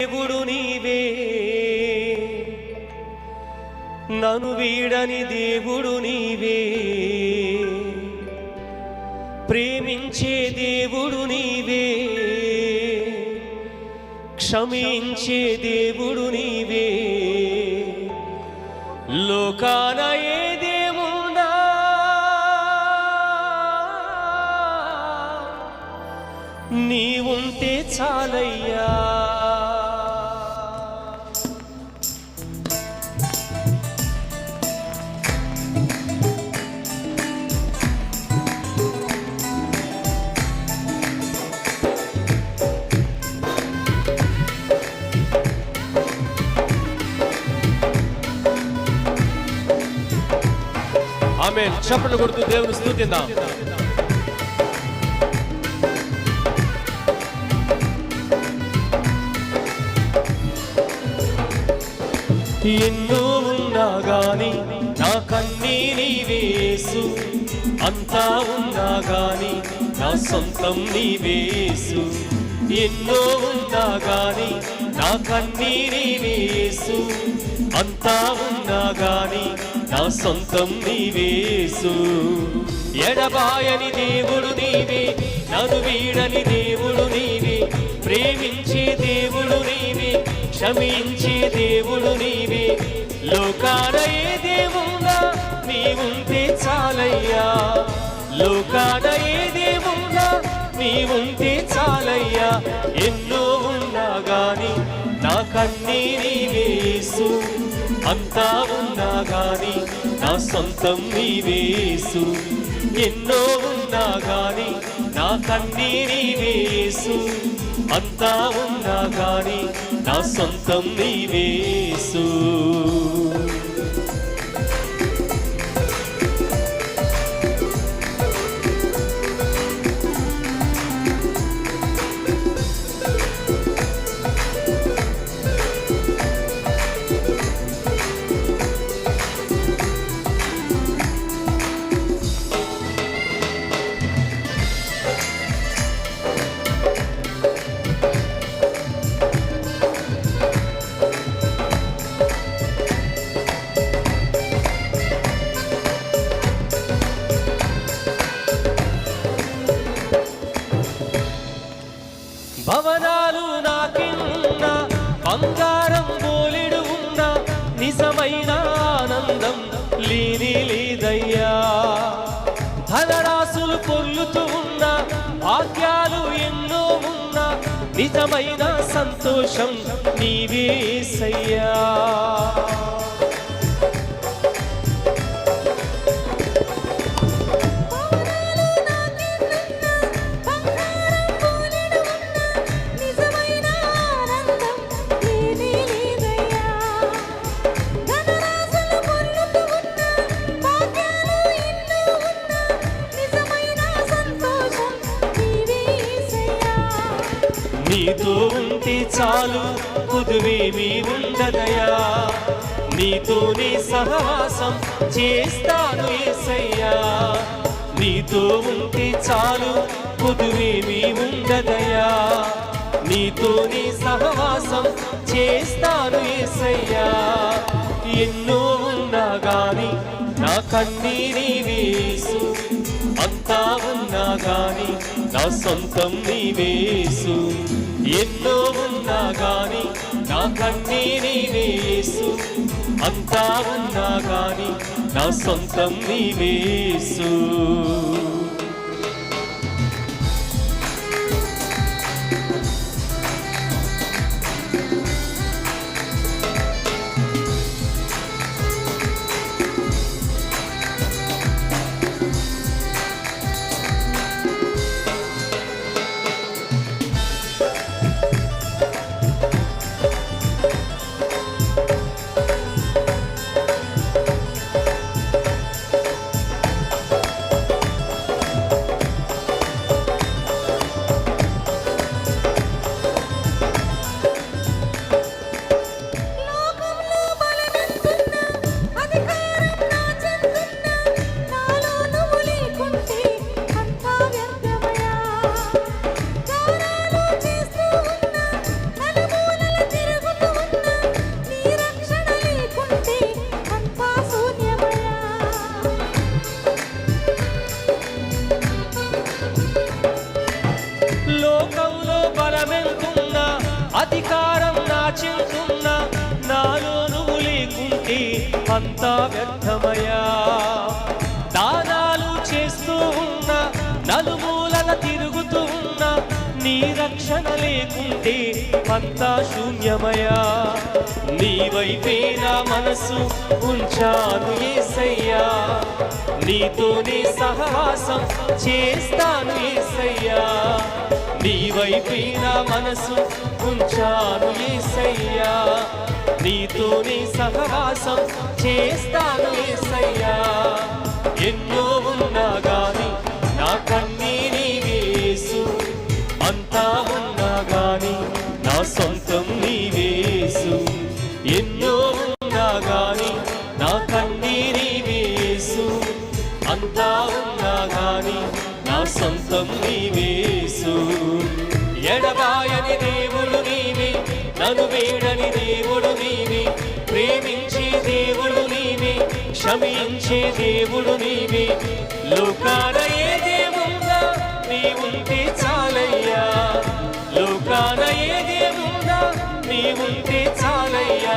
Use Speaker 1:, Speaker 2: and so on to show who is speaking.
Speaker 1: దేవుడు నీవే, నన్ను వీడని దేవుడు నీవే, ప్రేమించే దేవుడు నీవే, క్షమించే దేవుడు నీవే. లోకాన ఏ దేవుడా నీవుంటే చాలయ్యా. ఆమేన్. చప్పట్లు కొడుతూ దేవుని స్తుతిద్దాం. ఎన్నో ఉన్నా గాని నా కన్నీని వేసు, అంతా ఉన్నా గాని నా సొంతం నీవేసు. ఎన్నో ఉన్నా గాని నా కన్నీని వేసు, అంతా ఉన్నా గాని నా సొంతం నీవేసు. ఎడబాయని దేవుడు నీవే, నన్ను వీడని దేవుడు నీవే, ప్రేమించే దేవుడు నీవే, క్షమించే దేవుడు నీవే. లోకాన ఏ దేవుడా నీవుంటే చాలయ్యా. లోకాన ఏ దేవుడా నీవుంటే చాలయ్యా. ఎన్నో ఉన్నా గాని నా కన్నీని వేసు, అంతా ఉన్నా గాని నా సొంతం నీవేసు. ఎన్నో ఉన్నా గాని నా కన్నీని వేసు, అంతా ఉన్నా గాని నా సొంతం నీవేసు. భవనాలు నాకిన్నా, బంగారం బోలెడు ఉన్నా, నిజమైన ఆనందం లేని లేదయ్యా. ధనరాశులు పొర్లుతూ ఉన్నా, భాగ్యాలు ఎన్నో ఉన్నా, నిజమైన సంతోషం నీవేసయ్యా. నీతో ఉంటే చాలు, కుదువేమీ ఉండదయా. నీతోనే సహవాసం చేస్తాను యేసయ్యా. నీతో ఉంటే చాలు, కుదువేమీ ఉండదయా. నీతోనే సహవాసం చేస్తాను యేసయ్యా. ఎన్నో ఉన్నా గాని నా కన్నీని వేసు, అంతా ఉన్నా గాని నా సొంతం నీవేసు. ఎన్నో ఉన్నా గాని నా కన్నీని వేసు, అంతా ఉన్నా గాని నా సొంతం నీవేసు. అంతా వ్యర్థమయ్యా. దానాలు చేస్తూ ఉన్న, నలుమూలల తిరుగుతూ ఉన్న, నీ రక్షణ లేకుంటే అంతా శూన్యమయ్యా. నీ వైపే నా మనసు ఉంచాను యేసయ్యా, నీతోనే సహవాసం చేస్తాను యేసయ్యా. నీ వైపే నా మనసు ఉంచాను యేసయ్యా, నీతోనే సహవాసం చేస్తాను యేసయ్యా. ఎన్నో ఉన్నా గాని నా కన్నీరే యేసు, అంతా ఉన్నా గాని నా సొంతం నీవేసు. ఎన్నో ఉన్నా గాని నా కన్నీరే యేసు, అంతా ఉన్నా గాని నా సొంతం నీవేసు. ఎడబాయని దేవుడు నీవే, నన్ను వేడని దేవుడు నీవే, ప్రేమించే దేవుడు నీవే, క్షమించే దేవుడు నీవే. లోకాన ఏ దేవుడా నీ ఉంటే చాలయ్యా, లోకాన ఏ దేవుడా నీ ఉంటే చాలయ్యా.